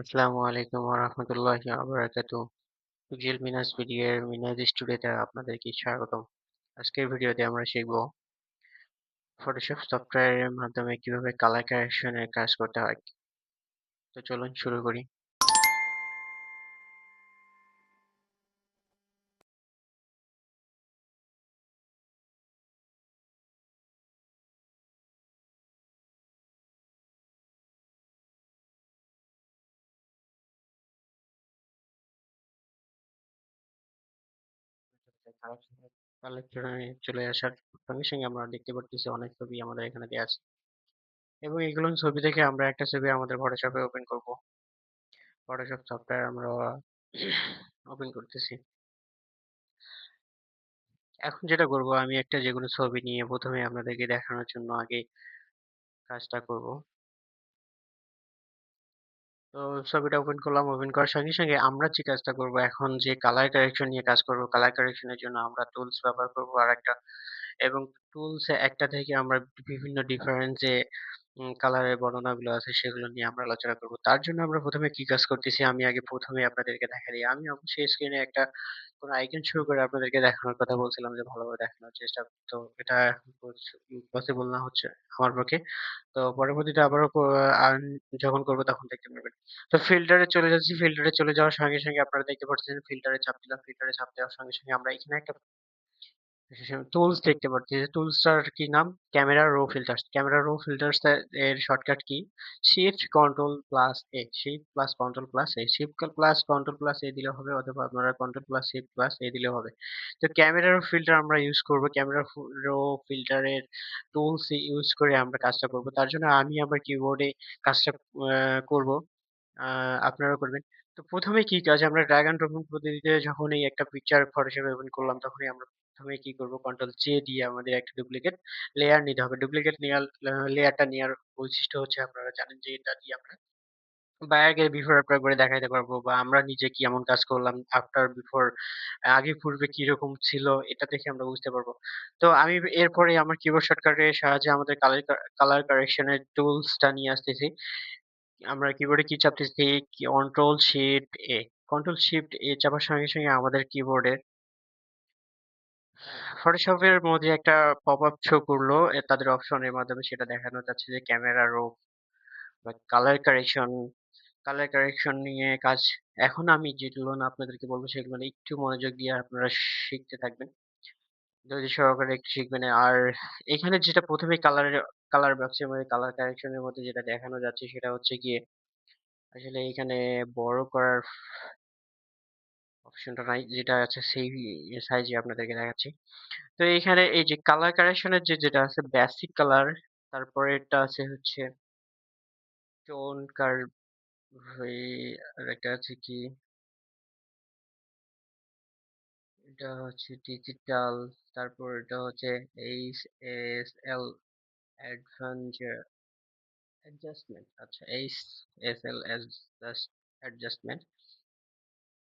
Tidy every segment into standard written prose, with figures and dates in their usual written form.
আসসালামু আলাইকুম ওয়া রাহমাতুল্লাহি ওয়া বারাকাতুহু। উজিল মিনাস ভিডিওর মিনাজ স্টুডিওতে আপনাদেরকে স্বাগতম। আজকের ভিডিওতে আমরা শিখব ফটোশপ সফটওয়্যারের মাধ্যমে কিভাবে কালার কারেকশনের কাজ করতে হয়। তো চলুন শুরু করি। কালেকশনে চলে আসার সঙ্গে সঙ্গে আমরা দেখতে পারতেছি অনেক ছবি আমাদের এখানে দেয়া আছে। এবং এগুলো ছবি থেকে আমরা একটা ছবি আমাদের ফটোশপে ওপেন করব। ফটোশপ সফটওয়্যার আমরা ওপেন করতেছি। এখন যেটা করব আমি একটা যেকোনো ছবি নিয়ে প্রথমে আপনাদেরকে দেখানোর জন্য আগে কাজটা করব। তো ছবিটা ওপেন করলাম। ওপেন করার সঙ্গে সঙ্গে আমরা যে কাজটা করব এখন যে কালার কারেকশন নিয়ে কাজ করব। কালার কারেকশন এর জন্য আমরা টুলস ব্যবহার করব আরেকটা এবং টুলস এ একটা থেকে আমরা বিভিন্ন ডিফারেন্ট যে কালারের বর্ণনাগুলো আছে সেগুলো নিয়ে আমরা আলোচনা করব। তার জন্য আমরা প্রথমে কি কাজ করতেছি আমি আগে প্রথমেই আপনাদেরকে দেখাই দিই। আমি অবশ্যই স্ক্রিনে একটা কোন আইকন শো করে আপনাদেরকে দেখানোর কথা বলছিলাম যে ভালোভাবে দেখানোর চেষ্টা তো এটা পসিবল না হচ্ছে আমার পক্ষে। তো পরবর্তীতে আবারও আর যখন করব তখন দেখতে পারবেন। তো ফিল্টারে চলে যাচ্ছি। ফিল্টারে চলে যাওয়ার সঙ্গে সঙ্গে আপনারা দেখতে পাচ্ছেন ফিল্টারে চাপ দিলাম। ফিল্টারে চাপ দেওয়ার সঙ্গে সঙ্গে আমরা এখানে একটা টুলস দেখতে পাচ্ছি। যে টুলসটার কি নাম? Camera raw filters. Camera raw filters এর শর্টকাট কি? Shift control plus A. Shift plus control plus A. Shift plus control plus A দিলে হবে অথবা আপনারা control plus shift plus A দিলেও হবে। তো ক্যামেরা রো ফিল্টার আমরা ইউজ করব। ক্যামেরা রো ফিল্টারের টুলস ইউজ করে আমরা কাজটা করব। তার জন্য আমি আমার কিবোর্ডে কাজটা করব। আপনারাও করবেন। তো ১ম এ কি কাজ আমরা ড্রাগ অ্যান্ড ড্রপিং পদ্ধতিতে যখনই একটা পিকচার ফটোশপে ওপেন করলাম তখনই আমরা ১ম এ কি করব কন্ট্রোল জে দিয়ে আমাদের একটা ডুপ্লিকেট লেয়ার নিতে হবে। ডুপ্লিকেট লেয়ারটা নেয়ার বৈশিষ্ট্য হচ্ছে আপনারা জানেন যে এটা দিয়ে আমরা আগে বিফোর আফটার করে দেখাইতে পারবো বা আমরা নিজে কি এমন কাজ করলাম আফটার বিফোর আগে পূর্বে কিরকম ছিল এটা দেখে আমরা বুঝতে পারবো। তো আমি এরপরে আমার কিবোর্ড শর্টকাটের সাহায্যে আমাদের কালার কারেকশন এর টুলসটা নিয়ে আসতেছি। আমরা কিবোর্ডে কি চাপতেছি? কন্ট্রোল শিফট এ। কন্ট্রোল শিফট এ চাপার সঙ্গে সঙ্গে আমাদের কিবোর্ডে ফটোশপের মধ্যে একটা পপআপ শো করলো তাদের অপশনের মাধ্যমে সেটা দেখানো যাচ্ছে যে ক্যামেরা রো বা কালার কারেকশন নিয়ে কাজ। এখন আমি যেগুলো না আপনাদেরকে বলবো সেগুলো না একটু মনোযোগ দিয়ে আপনারা শিখতে থাকবেন। ধৈর্য সহকারে একটু শিখবেন। আর এখানে যেটা ১ম এই কালার বক্সের মধ্যে কালার কারেকশন এর মধ্যে যেটা দেখানো যাচ্ছে সেটা হচ্ছে গিয়ে আসলে এখানে বড় করার অপশনটা নাই। যেটা আছে সেই সাইজে আপনাদেরকে দেখাচ্ছি। তো এখানে এই যে কালার কারেকশন এর যেটা আছে বেসিক কালার, তারপরেরটা আছে হচ্ছে টোন কার্ভ, আর একটা আছে কি এটা হচ্ছে ডিজিটাল, তারপর এটা হচ্ছে এইচএসএল অ্যাডজাস্টমেন্ট। আচ্ছা এইচএসএল অ্যাডজাস্টমেন্ট।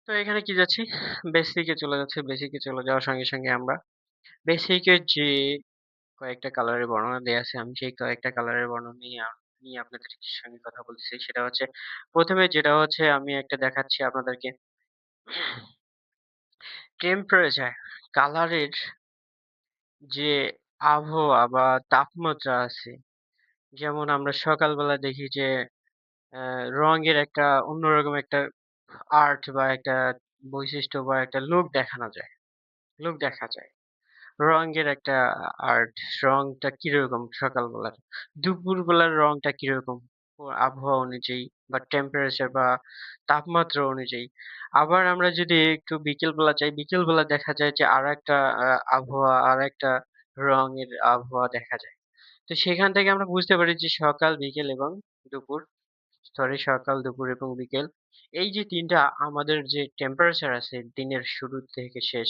তো এখানে কি যাচ্ছি বেসিকে চলে যাচ্ছে। বেসিকে চলে যাওয়ার সঙ্গে সঙ্গে আমরা বেসিকের যে কয়েকটা কালারের বর্ণনা দেয়া আছে আমি সেই কয়েকটা কালারের বর্ণনা নিয়ে আপনাদের সঙ্গে কথা বলতেছি। সেটা হচ্ছে ১ম এ যেটা হচ্ছে আমি একটা দেখাচ্ছি আপনাদেরকে টেম্পারেচার কালারের যে আবহাওয়া বা তাপমাত্রা আছে। যেমন আমরা সকালবেলা দেখি যে রঙের একটা অন্যরকম একটা আর্ট বা একটা বৈশিষ্ট্য বা একটা লুক দেখা যায়। রঙের একটা আর্ট, রংটা কিরকম সকালবেলার, দুপুরবেলার রংটা কিরকম আবহাওয়া অনুযায়ী বা টেম্পারেচার বা তাপমাত্রা অনুযায়ী। আবার আমরা যদি একটু বিকেলবেলা যাই, বিকেলবেলা দেখা যায় যে আরেকটা আবহাওয়া, আরেকটা রঙের আবহাওয়া দেখা যায়। তো সেখান থেকে আমরা বুঝতে পারি যে সকাল, বিকেল এবং দুপুর সকাল, দুপুর এবং বিকেল। এই যে ৩ টা আমাদের যে টেম্পারেচার আছে দিনের শুরু থেকে শেষ,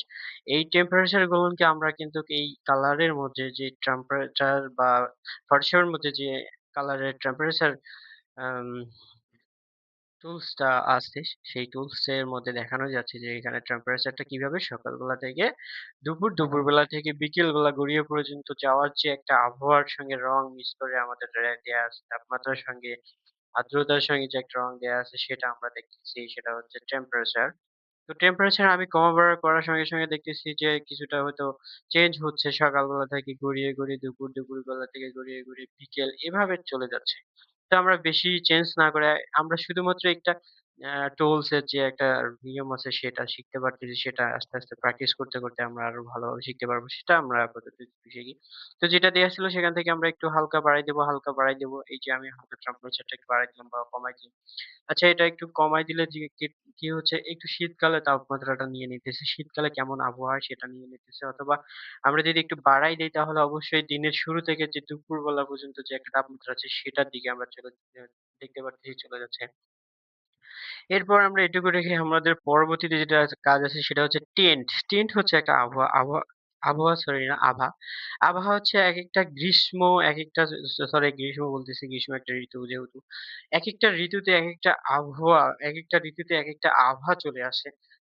এই টেম্পারেচার গুলোকে আমরা কিন্তু এই কালারের মধ্যে যে টেম্পারেচার বা ফটোশপের মধ্যে যে কালারের টেম্পারেচার আম টুলসটা আছে সেই টুলস এর মধ্যে দেখানো যাচ্ছে যে এখানে টেম্পারেচারটা কিভাবে সকালবেলা থেকে দুপুরবেলা থেকে বিকেলবেলা গড়িয়ে পর্যন্ত যাওয়ার যে একটা আবহাওয়ার সঙ্গে রং মিক্স করে আমাদের দেয়া আছে তাপমাত্রার সঙ্গে আর্দ্রতার সঙ্গে যে একটা রং দেয়া আছে সেটা আমরা দেখতেছি সেটা হচ্ছে টেম্পারেচার। তো টেম্পারেচার আমি কমা-বাড়া করার সঙ্গে, সঙ্গে দেখতেছি যে কিছুটা হয়তো চেঞ্জ হচ্ছে। সকালবেলা থেকে গড়িয়ে, গড়িয়ে দুপুর, দুপুরবেলা থেকে গড়িয়ে, গড়িয়ে বিকেল এভাবে চলে যাচ্ছে। তো আমরা বেশি চেঞ্জ না করে আমরা শুধুমাত্র একটা টুলস এর যে একটা নিয়ম আছে সেটা শিখতে পারতেছি। সেটা আস্তে, আস্তে প্র্যাকটিস করতে, করতে আমরা আরো ভালোভাবে শিখতে পারবো। সেটা আমরা আপাতত শিখি। তো যেটা দেয়া ছিল সেখান থেকে আমরা একটু হালকা বাড়াই দেব, হালকা বাড়াই দেব। এই যে আমি হালকা টেম্পারেচারটা একটু বাড়াই দিলাম বা কমাই দিলাম। আচ্ছা এটা একটু কমায় দিলে যে কি হচ্ছে একটু শীতকালে তাপমাত্রাটা নিয়ে নিতেছে। শীতকালে কেমন আবহাওয়া হয় সেটা নিয়ে নিতেছে অথবা আমরা যদি একটু বাড়াই দেই তাহলে অবশ্যই দিনের শুরু থেকে যে দুপুরবেলা পর্যন্ত যে একটা তাপমাত্রা আছে সেটার দিকে আমরা দেখতে পারতেছি চলে যাচ্ছে। এরপর আমরা এটুকু রেখে আমাদের পরবর্তীতে যেটা কাজ আছে সেটা হচ্ছে টেন্ট। টেন্ট হচ্ছে একটা আবহাওয়া সরি না আভা। আভা হচ্ছে একেকটা গ্রীষ্ম একেকটা সরি গ্রীষ্ম বলতেছি, গ্রীষ্ম একটা ঋতু যেহেতু। একেকটা ঋতুতে একেকটা আবহাওয়া, একেকটা ঋতুতে একেকটা আভা চলে আসে।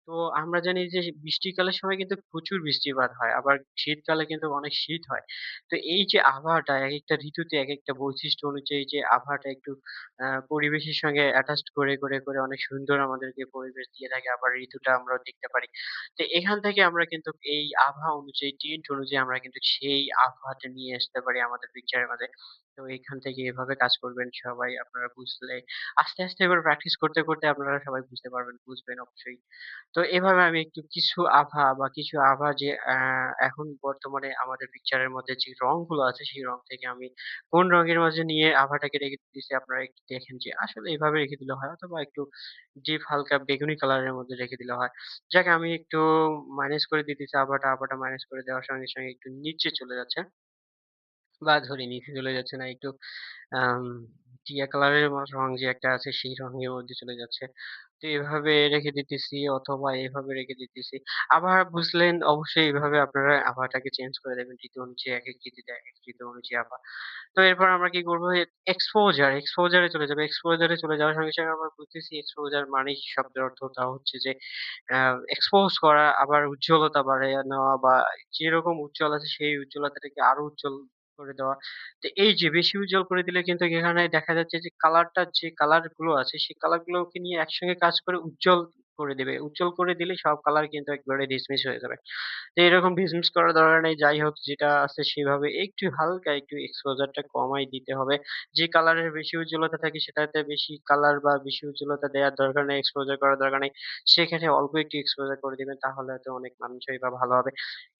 তো আমরা জানি যে বৃষ্টিকালের সময় কিন্তু প্রচুর বৃষ্টিপাত হয়। আবার শীতকালে কিন্তু অনেক শীত হয়। তো এই যে আবহাওয়াটা একেকটা ঋতুতে একেকটা বৈশিষ্ট্য অনুযায়ী যে আবহাওয়াটা একটু পরিবেশের সঙ্গে অ্যাটাচড করে অনেক সুন্দর আমাদেরকে পরিবেশ দিয়ে থাকে। আবার ঋতুটা আমরাও দেখতে পারি। তো এখান থেকে আমরা কিন্তু এই আবহাওয়া অনুযায়ী, টিন্ট অনুযায়ী আমরা কিন্তু সেই আবহাওয়াটা নিয়ে আসতে পারি আমাদের পিকচারের মাঝে। তো এখান থেকে এভাবে কাজ করবেন সবাই আপনারা বুঝলে আস্তে, আস্তে করে প্র্যাকটিস করতে, করতে আপনারা সবাই বুঝতে পারবেন, বুঝবেন অবশ্যই। তো এভাবে আমি একটু কিছু আভা বা কিছু আভা যে এখন বর্তমানে আমাদের পিকচারের মধ্যে যে রংগুলো আছে সেই রং থেকে আমি কোন রঙের মাঝে নিয়ে আভাটাকে রেখে দিতেছি আপনারা একটু দেখেন যে আসলে এভাবে রেখে দিলে হয় অথবা একটু ডিপ হালকা বেগুনি কালারের মধ্যে রেখে দিলে হয়। যাক আমি একটু মাইনাস করে দিতেছি আভাটা মাইনাস করে দেওয়ার সঙ্গে, সঙ্গে একটু নিচে চলে যাচ্ছে বা ধরি নিচে চলে যাচ্ছে না একটু আম টিয়া কালারের রং যে একটা আছে সেই রঙের মধ্যে চলে যাচ্ছে। তো এভাবে রেখে দিতেছি অথবা এভাবে রেখে দিতেছি। আবার বুঝলেন অবশ্যই এভাবে আপনারা আবহাওয়াটাকে চেঞ্জ করে দেবেন ঋতু অনুযায়ী একেক ঋতুতে একেক ঋতু অনুযায়ী আবহাওয়া। তো এরপর আমরা কি করব এক্সপোজার এ চলে যাবো। এক্সপোজার এ চলে যাওয়ার সঙ্গে, সঙ্গে আমরা বুঝতেছি এক্সপোজার মানেই শব্দের অর্থটা হচ্ছে যে আ এক্সপোজ করা আবার উজ্জ্বলতা বাড়াইয়া নেওয়া বা যেরকম উজ্জ্বল আছে সেই উজ্জ্বলতাটাকে আরো উজ্জ্বল করে দেওয়া। তো এই যে বেশি উজ্জ্বল করে দিলে কিন্তু এখানে দেখা যাচ্ছে যে যে কালার গুলো আছে সেই কালার গুলোকে নিয়ে একসঙ্গে কাজ করে উজ্জ্বল করে দেবে। উজ্জ্বল করে দিলে সব কালার কিন্তু একবারে ডিসমিস হয়ে যাবে। তো এরকম ডিসমিস করার দরকার নেই। যাই হোক যেটা আছে সেভাবে একটু হালকা একটু এক্সপোজার টা কমায় দিতে হবে। যে কালারের বেশি উজ্জ্বলতা থাকে সেটাতে বেশি কালার বা বেশি উজ্জ্বলতা দেওয়ার দরকার নেই, এক্সপোজার করার দরকার নেই। সেখানে অল্প একটু এক্সপোজার করে দিবেন তাহলে হয়তো অনেক মানুষই বা ভালো হবে।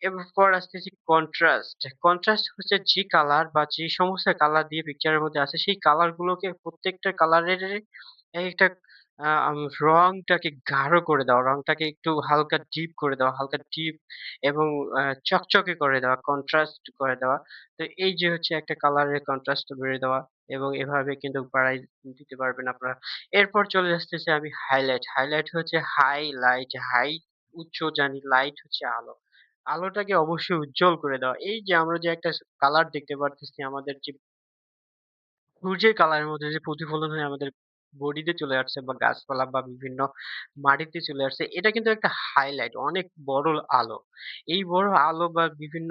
এরপর আসতেছি কন্ট্রাস্ট। কন্ট্রাস্ট হচ্ছে যে কালার বা যে সমস্ত কালার দিয়ে পিকচারের মধ্যে আছে সেই কালার গুলোকে প্রত্যেকটা কালারের একেকটা রংটাকে গাঢ় করে দেওয়া, রংটাকে একটু হালকা ডিপ করে দেওয়া, হালকা ডিপ এবং চকচকে করে দেওয়া, কন্ট্রাস্ট করে দেওয়া। তো এই যে হচ্ছে একটা কালারের কন্ট্রাস্ট বেড়ে দেওয়া এবং এভাবে কিন্তু বাড়াই দিতে পারবেন আপনারা। এরপর চলে আসতেছি আমি হাইলাইট। হাইলাইট হচ্ছে হাই উচ্চ জানি, লাইট হচ্ছে আলো। আলোটাকে অবশ্যই উজ্জ্বল করে দেওয়া। এই যে আমরা যে একটা কালার দেখতে পারতেছি আমাদের যে সূর্যের কালারের মধ্যে যে প্রতিফলন হয়ে আমাদের বডিতে চলে আসছে বা গাছপালা বা বিভিন্ন মাটিতে চলে আসছে, এটা কিন্তু একটা হাইলাইট অনেক বড় আলো। এই বড় আলো বা বিভিন্ন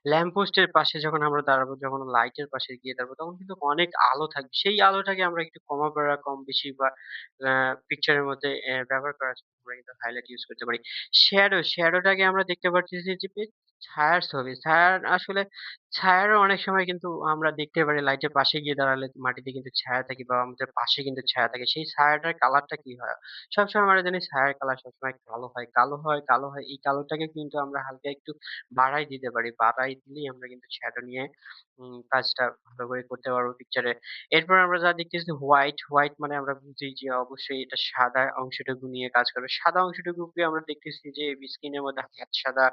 ল্যাম্প পোস্টের পাশে যখন আমরা দাঁড়াবো, যখন লাইটের পাশে গিয়ে দাঁড়াবো, তখন কিন্তু অনেক আলো থাকবে। সেই আলোটাকে আমরা একটু কমা-বাড়া, কম-বেশি বা আ পিকচারের মধ্যে ব্যবহার করার জন্য আমরা কিন্তু হাইলাইট ইউজ করতে পারি। শ্যাডোটাকে আমরা দেখতে পারতেছি যে ছায়ার ছবি। ছায়ারও অনেক সময় কিন্তু আমরা দেখতে পারি লাইটের পাশে গিয়ে দাঁড়ালে মাটিতে কিন্তু ছায়া থাকে বা আমাদের পাশে কিন্তু ছায়া থাকে। সেই ছায়াটার কালারটা কি হয়? সবসময় আমরা জানি ছায়ার কালার সবসময় কালো হয়। এই কালোটাকে কিন্তু আমরা হালকা একটু বাড়াই দিতে পারি। বাড়াই দিলেই আমরা কিন্তু শ্যাডো নিয়ে কাজটা ভালো করে করতে পারবো পিকচারে। এরপর আমরা যা দেখতেছি হোয়াইট মানে আমরা বুঝি যে অবশ্যই এটা সাদা অংশটুকু নিয়ে কাজ করবে। সাদা অংশটুকুকে আমরা দেখতেছি যে স্ক্রিনের মধ্যে হাত সাদা,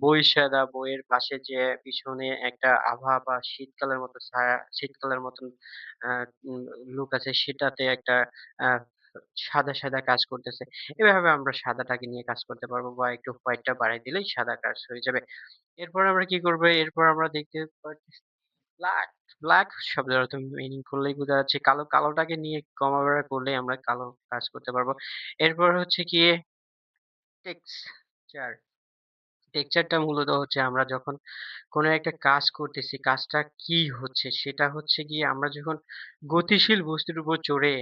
বই সাদা, বইয়ের পাশে যে পিছনে একটা আভা বা শীতকালের মতো ছায়া, শীতকালের মতন আ উম লুক আছে সেটাতে একটা আ সাদা কাজ করতেছে। এভাবে আমরা সাদাটাকে নিয়ে কাজ করতে পারবো বা একটু হোয়াইটটা বাড়ায় দিলেই সাদা কাজ হয়ে যাবে। এরপর আমরা কি করব? এরপর আমরা দেখতে পারতেছি ব্লাক। ব্লাক শব্দের অর্থ মিনিং করলেই বোঝা যাচ্ছে কালোটাকে নিয়ে কমা-বেড়া করলেই আমরা কালো কাজ করতে পারবো। এরপর হচ্ছে গিয়ে টেক্সচার। টেক্সচারটা মূলত হচ্ছে আমরা যখন কোনো একটা কাজ করতেছি, কাজটা কি হচ্ছে? সেটা হচ্ছে গিয়ে আমরা যখন গতিশীল বস্তুর উপর চড়ে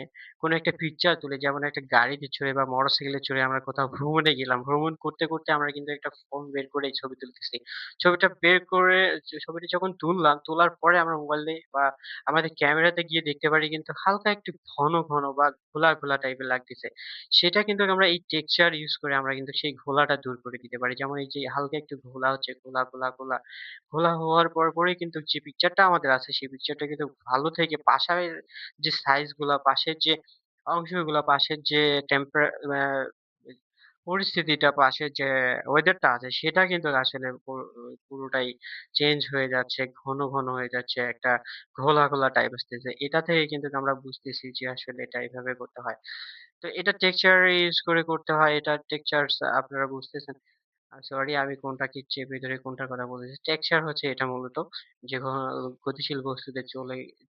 কোনো একটা পিকচার তুলি, যেমন একটা গাড়িতে চড়ে বা মোটরসাইকেলে চড়ে আমরা কোথাও ভ্রমণে গেলাম। ভ্রমণ করতে, করতে আমরা কিন্তু একটা ফোন বের করে ছবি তুলতেছি। ছবিটা বের করে ছবিটা যখন তুললাম, তোলার পরে আমরা মোবাইলে বা আমাদের ক্যামেরাতে গিয়ে দেখতে পারি কিন্তু হালকা একটু ঘন, ঘন বা ঘোলা, ঘোলা টাইপের লাগতেছে। সেটা কিন্তু আমরা এই টেক্সচার ইউস করে আমরা কিন্তু সেই ঘোলাটা দূর করে দিতে পারি। যেমন এই যে হালকা একটু ঘোলা হচ্ছে, ঘোলা, ঘোলা, ঘোলা। ঘোলা হওয়ার পরপরই কিন্তু যে পিকচারটা আমাদের আছে সেই পিকচারটা কিন্তু ভালো থেকে পাশের যে সাইজ গুলা, পাশের যে অংশগুলা, পাশের যে আ পরিস্থিতিটা, পাশের যে ওয়েদারটা আছে সেটা কিন্তু আসলে পুরোটাই চেঞ্জ হয়ে যাচ্ছে, ঘন, ঘন হয়ে যাচ্ছে। একটা ঘোলা, ঘোলা টাইপ আসতেছে। এটা থেকে কিন্তু আমরা বুঝতেছি যে আসলে এটা এভাবে করতে হয়। তো এটা টেক্সচার ইউস করে করতে হয়। এটা টেক্সচারস আপনারা বুঝতেছেন। সরি আমি কোনটাকে চেপে ধরে কোনটার কথা বলতেছি। টেক্সচার হচ্ছে এটা মূলত যে গতিশীল বস্তুতে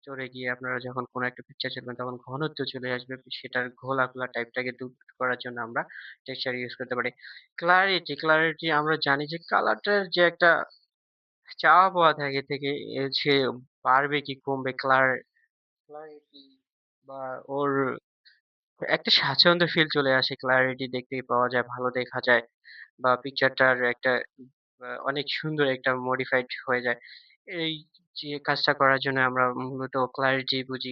চলে গিয়ে আপনারা যখন কোন একটা পিকচার তুলবেন তখন ঘনত্ব চলে আসবে। সেটার ঘোলা, ঘোলা টাইপটাকে দূর করার জন্য আমরা টেক্সচার ইউস করতে পারি। ক্লারিটি আমরা জানি যে কালারটার যে একটা চাওয়া পাওয়া থাকে থেকে সে বাড়বে কি কমবে ক্লারিটি বা ওর একটা স্বাচ্ছন্দ্য ফিল চলে আসে। ক্লারিটি দেখতেই পাওয়া যায়, ভালো দেখা যায় বা পিকচারটার একটা অনেক সুন্দর একটা মডিফাইড হয়ে যায়। এই যে কাজটা করার জন্য আমরা মূলত ক্লারিটি বুঝি।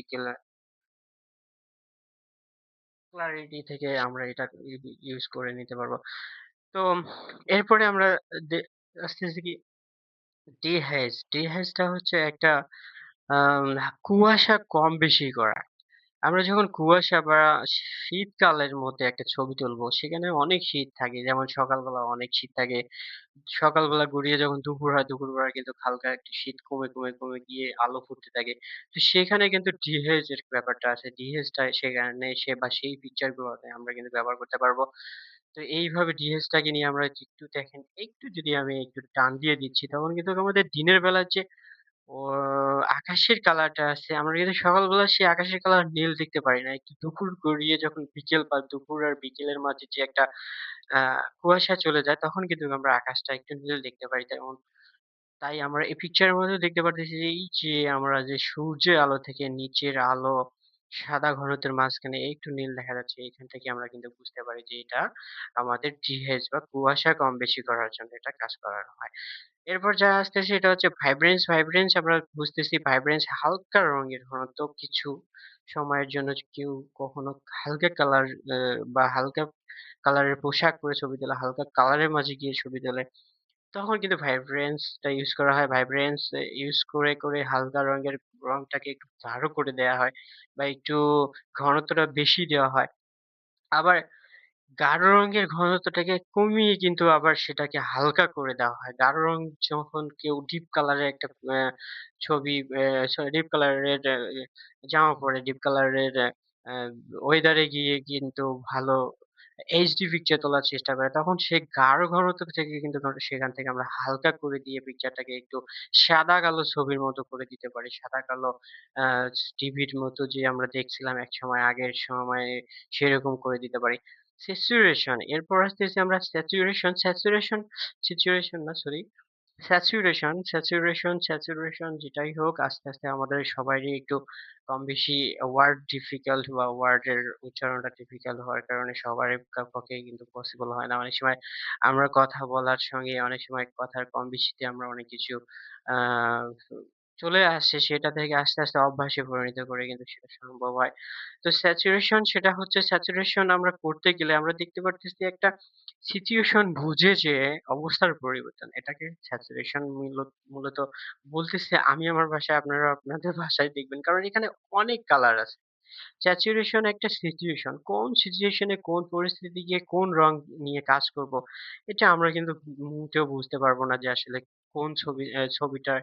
ক্লারিটি থেকে আমরা এটা ইউজ করে নিতে পারবো। তো এরপরে আমরা দে আসতেছি কি ডিহ্যাজ। ডিহ্যাজটা হচ্ছে একটা আম কুয়াশা কম বেশি করা। আমরা যখন কুয়াশা বা শীতকালের মধ্যে একটা ছবি তুলবো, সেখানে অনেক শীত থাকে। যেমন সকালবেলা অনেক শীত থাকে। সকালবেলা গড়িয়ে যখন দুপুর হয়, দুপুরবেলা কিন্তু হালকা একটু শীত কমে গিয়ে আলো ফুটতে থাকে। তো সেখানে কিন্তু ডিহেজ এর ব্যাপারটা আছে। ডিহেজটা সেখানে বা সেই পিকচার গুলোতে আমরা কিন্তু ব্যবহার করতে পারবো। তো এইভাবে ডিহেজটাকে নিয়ে আমরা একটু দেখেন, একটু যদি আমি একটু টান দিয়ে দিচ্ছি, তখন কিন্তু আমাদের দিনের বেলার যে ও আকাশের কালারটা আছে। আমরা কিন্তু সকালবেলা সেই আকাশের কালার নীল দেখতে পারি না। একটু দুপুর গড়িয়ে যখন বিকেল বা দুপুর আর বিকেলের মাঝে যে একটা আ কুয়াশা চলে যায় তখন কিন্তু আমরা আকাশটা একটু নীল দেখতে পাই। তাই আমরা এই পিকচারের মধ্যেও দেখতে পারতেছি যে এই যে আমরা যে সূর্যের আলো থেকে নিচের আলো সাদা ঘনত্বের মাঝখানে একটু নীল দেখা যাচ্ছে। এখান থেকে আমরা কিন্তু বুঝতে পারি যে এটা আমাদের জিহেজ বা কুয়াশা কম বেশি করার জন্য এটা কাজ করানো হয়। এরপর যা আসতেছে এটা হচ্ছে ভাইব্রেন্স। ভাইব্রেন্স আমরা বুঝতেছি ভাইব্রেন্স হালকা রঙের ঘনত্ব কিছু সময়ের জন্য কেউ কখনো হালকা কালার বা হালকা কালারের পোশাক পরে ছবি তোলে, হালকা কালারের মাঝে গিয়ে ছবি তোলে। তখন কিন্তু ভাইব্রেন্স টা ইউজ করা হয়। ভাইব্রেন্স ইউজ করে হালকা রংটাকে একটু গাঢ় করে দেয়া হয় বা একটু ঘনত্বটা বেশি দেওয়া হয়। আবার গাঢ় রঙের ঘনত্বটাকে কমিয়ে কিন্তু আবার সেটাকে হালকা করে দেওয়া হয়। গাঢ় রং যখন কেউ ডিপ কালারের একটা ছবি সরি ডিপ কালারের জামা পরে ডিপ কালারের ওয়েদার এ গিয়ে কিন্তু ভালো এইচডি পিকচার তোলার চেষ্টা করে। তখন সে গাঢ় ঘনত্ব থেকে কিন্তু সেখান থেকে আমরা হালকা করে দিয়ে পিকচারটাকে একটু সাদা কালো ছবির মতো করে দিতে পারি। সাদা কালো আ টিভির মতো যে আমরা দেখছিলাম একসময় আগের সময়ে সেরকম করে দিতে পারি। স্যাচুরেশন এরপর আসতেছি আমরা স্যাচুরেশন না সরি স্যাচুরেশন যেটাই হোক আস্তে, আস্তে আমাদের সবারই একটু কম বেশি ওয়ার্ড ডিফিকাল্ট বা ওয়ার্ডের উচ্চারণটা ডিফিকাল্ট হওয়ার কারণে সবারই পক্ষেই কিন্তু পসিবল হয় না। অনেক সময় আমরা কথা বলার সঙ্গে অনেক সময় কথার কম বেশিতে আমরা অনেক কিছু আ চলে আসে সেটা থেকে আস্তে, আস্তে অভ্যাসে পরিণত করে কিন্তু সেটা সম্ভব হয়। তো স্যাচুরেশন আমরা করতে গেলে আমরা দেখতে পারতেছি একটা সিচুয়েশন বুঝে যে অবস্থার পরিবর্তন। এটাকে স্যাচুরেশন মূলত বলতেছি আমি আমার ভাষায়, আপনারা আপনাদের ভাষায় দেখবেন। কারণ এখানে অনেক কালার আছে। স্যাচুরেশন একটা সিচুয়েশন। কোন সিচুয়েশনে কোন পরিস্থিতিতে গিয়ে কোন রং নিয়ে কাজ করব, এটা আমরা কিন্তু মুহূর্তেও বুঝতে পারবো না যে আসলে কোন ছবিটা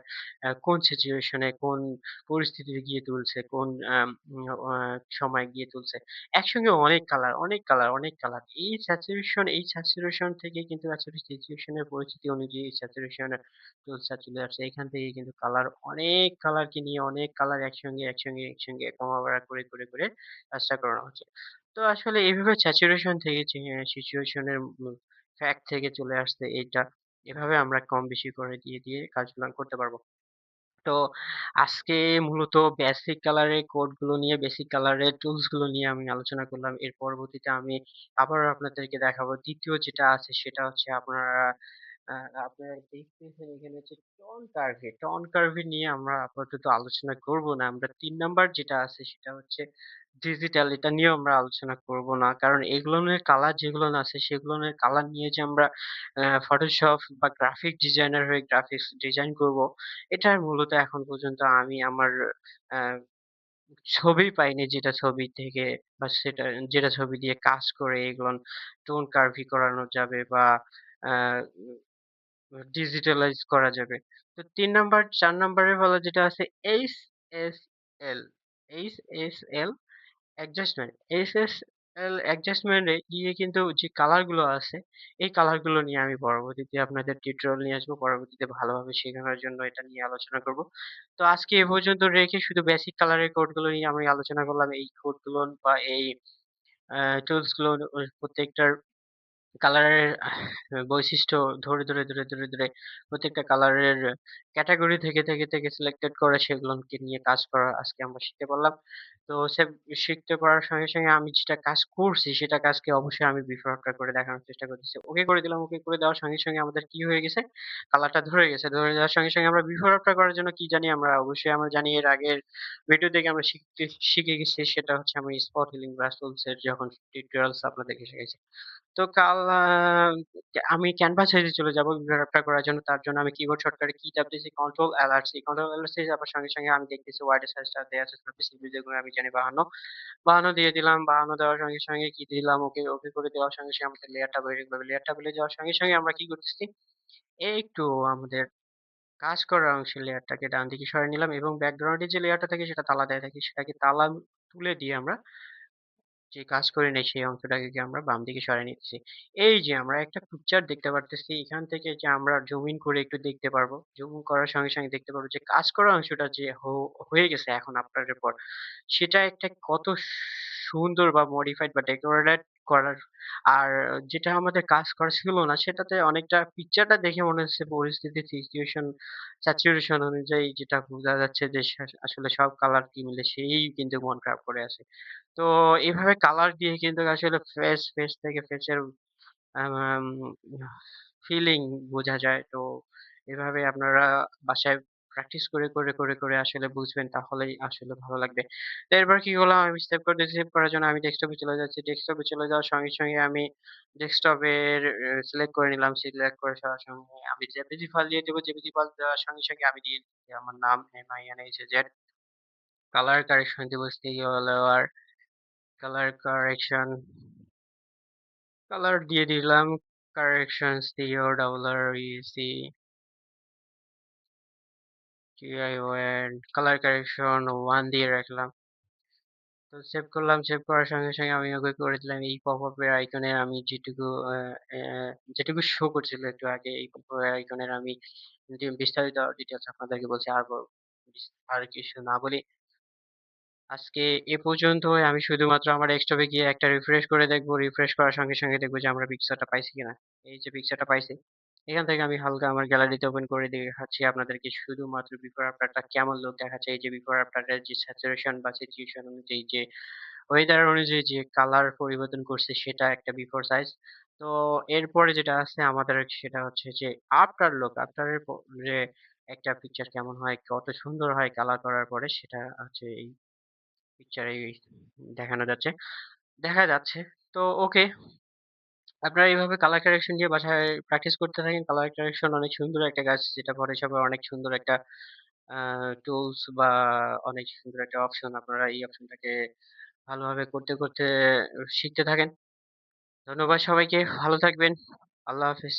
কোন সিচুয়েশনে কোন পরিস্থিতিতে গিয়ে তুলছে, কোন আম আ সময় গিয়ে তুলছে। একসঙ্গে অনেক কালার। এই স্যাচুরেশন থেকে কিন্তু আসলে সিচুয়েশন এর পরিস্থিতি অনুযায়ী এই স্যাচুরেশন এর টুলসটা চলে আসছে। এখান থেকে কিন্তু অনেক কালারকে নিয়ে অনেক কালার একসঙ্গে কমা-বাড়া করে কাজটা করানো হচ্ছে। তো আসলে এভাবে স্যাচুরেশন থেকে সিচুয়েশন এর ফ্যাক্ট থেকে চলে আসছে এইটা। এভাবে আমরা কম বেশি করে দিয়ে কাজগুলো করতে পারব। তো আজকে মূলত বেসিক কালারের কোড গুলো নিয়ে, বেসিক কালারের টুলস গুলো নিয়ে আমি আলোচনা করলাম। এর পরবর্তীতে আমি আবারও আপনাদেরকে দেখাবো। ২য় যেটা আছে সেটা হচ্ছে আ আপনারা দেখতেছেন এখানে হচ্ছে টন কার্ভি নিয়ে আমরা আপাতত আলোচনা করব না। আমরা ৩ নাম্বার যেটা আছে সেটা হচ্ছে ডিজিটাল, এটা নিয়েও আমরা আলোচনা করব না। কারণ এগুলোনের কালার যেগুলো আছে সেগুলোনের কালার নিয়ে যে আমরা Photoshop বা গ্রাফিক ডিজাইনার হয়ে গ্রাফিক্স ডিজাইন করব, এটার মূলত এখন পর্যন্ত আমি আমার আ ছবি পাইনি যেটা ছবি থেকে বা যেটা ছবি দিয়ে কাজ করে এগুলো টোন কার্ভি করানো যাবে বা আ ডিজিটালাইজ করা যাবে। তো ৩ নাম্বার ৪ নাম্বারের বেলা যেটা আছে HSL, HSL adjustment. SSL adjustment এ গিয়ে কিন্তু যে কালার গুলো আছে, এই কালার গুলো নিয়ে আমি পরবর্তীতে আপনাদের টিউটোরিয়াল নিয়ে আসবো। পরবর্তীতে ভালোভাবে শেখানোর জন্য এটা নিয়ে আলোচনা করব। তো আজকে এ পর্যন্ত রেখে শুধু বেসিক কালারের কোড গুলো নিয়ে আমি আলোচনা করলাম। এই কোড গুলো বা এই টুলস গুলো প্রত্যেকটার কালারের বৈশিষ্ট্য ধরে প্রত্যেকটা কালারের ক্যাটেগরি থেকে সিলেক্টেড করে সেগুলোকে নিয়ে কাজ করা আজকে আমরা শিখতে পারলাম। তো শিখতে পারার সঙ্গে আমি যেটা কাজ করছি সেটা কাজকে অবশ্যই আমি বিফোর আফটার করে দেখানোর চেষ্টা করতেছি। ওকে করে দিলাম। ওকে করে দেওয়ার সঙ্গে আমাদের কি হয়ে গেছে? কালারটা ধরে গেছে। ধরে যাওয়ার সঙ্গে আমরা বিফোর আফটার করার জন্য কি জানি আমরা? অবশ্যই আমরা জানি এর আগের ভিডিও থেকে আমরা শিখে গেছি সেটা হচ্ছে আমি স্পট হিলিং ব্রাশ টুলস এর যখন টিউটোরিয়ালস আপনাদেরকে শিখাইছি। তো আমি ক্যানভাস সাইজে চলে যাবো র্যাপটা করার জন্য। তার জন্য আমি কিবোর্ড শর্টকাটে কি চাপতেছি কন্ট্রোল এল আর সি চাপার সঙ্গে আমি দেখতেছি ওয়াইডের সাইজটা দেয়া আছে ২৬ ইঞ্চি যেগুলো আমি জানি ৫২। ৫২ দিয়ে দিলাম। ৫২ দেওয়ার সঙ্গে কি দিলাম ওকে করে দেওয়ার সঙ্গে আমাদের লেয়ারটা বেড়ে গেল। লেয়ারটা বেড়ে যাওয়ার সঙ্গে আমরা কি করতেছি? একটু আমাদের কাজ করার অংশের লেয়ারটাকে ডান দিকে সরিয়ে নিলাম এবং ব্যাকগ্রাউন্ডে যে লেয়ারটা থাকে সেটা তালা দেয়া থাকে। সেটাকে তালা তুলে দিয়ে আমরা যে কাজ করি নাই সেই অংশটাকে কি আমরা বাম দিকে সরায় নিচ্ছি। এই যে আমরা একটা পিকচার দেখতে পারতেছি এখান থেকে যে আমরা জুম ইন করে একটু দেখতে পারবো। জুম ইন করার সঙ্গে দেখতে পারবো যে কাজ করা অংশটা যে হয়ে গেছে এখন আপনার পর সেটা একটা কত সুন্দর বা মডিফাইড বা ডেকোরেটেড করার আর যেটা আমাদের কাজ করা ছিল না সেটাতে অনেকটা পিকচারটা দেখে মনে হচ্ছে পরিস্থিতি স্যাচুরেশন অনুযায়ী যেটা বোঝা যাচ্ছে যে আসলে সব কালার কি মিলে সেই কিন্তু মন খারাপ করে আছে। তো এভাবে কালার দিয়ে কিন্তু আসলে ফেস থেকে ফেসের আম ফিলিং বোঝা যায়। তো এভাবে আপনারা বাসায় প্র্যাকটিস করে আসলে বুঝবেন তাহলেই আসলে ভালো লাগবে। তো এরপর কি করলাম আমি সেভ করতেছি। সেভ করার জন্য আমি ডেস্কটপে চলে যাচ্ছি। ডেস্কটপে চলে যাওয়ার সঙ্গে আমি ডেস্কটপের সিলেক্ট করে নিলাম। সিলেক্ট করে সবার সঙ্গে আমি জেপিজি ফাইল দিয়ে দেব। জেপিজি ফাইল দেওয়ার সঙ্গে আমি দিয়ে দিচ্ছি আমার নাম MINHZ কালার কারেকশন দিব CLR কালার কারেকশন কালার দিয়ে দিলাম কারেকশন CORRECTION কালার কারেকশন 1 দিয়ে রাখলাম। তো সেভ করলাম। সেভ করার সঙ্গে আমি ওকে করে দিলাম এই পপআপ এর আইকনের আমি যেটুকু শো করছিল একটু আগে এই পপআপ এর আইকনের আমি যে বিস্তারিত ডিটেইলস আপনাদেরকে বলছি আর কিছু না বলি। আজকে এ পর্যন্তই আমি শুধুমাত্র আমার ডেস্কটপে গিয়ে একটা রিফ্রেশ করে দেখব। রিফ্রেশ করার সঙ্গে দেখব যে আমরা পিকচারটা পাইছি কিনা। এই যে পিকচারটা পাইছি। এখান থেকে আমি হালকা আমার গ্যালারিতে ওপেন করে দেখাচ্ছি আপনাদেরকে শুধুমাত্র বিফোর আফটারটা কেমন লুক দেখাচ্ছে। এই যে বিফোর আফটারের যে স্যাচুরেশন বা সিচুয়েশন অনুযায়ী যে ওয়েদার অনুযায়ী যে কালার পরিবর্তন করছে সেটা একটা বিফোর সাইজ। তো এরপরে যেটা আছে আমাদের সেটা হচ্ছে যে আফটার লুক আফটার এর যে একটা পিকচার কেমন হয়, কত সুন্দর হয় কালার করার পরে সেটা হচ্ছে এই পিকচারেই দেখা যাচ্ছে। তো ওকে, আপনারা এইভাবে কালার কারেকশন দিয়ে বাসায় প্র্যাকটিস করতে থাকেন। কালার কারেকশন অনেক সুন্দর একটা কাজ যেটা Photoshop এ অনেক সুন্দর একটা আ টুলস বা অনেক সুন্দর একটা অপশন। আপনারা এই অপশনটাকে ভালোভাবে করতে শিখতে থাকেন। ধন্যবাদ সবাইকে। ভালো থাকবেন। আল্লাহ হাফেজ।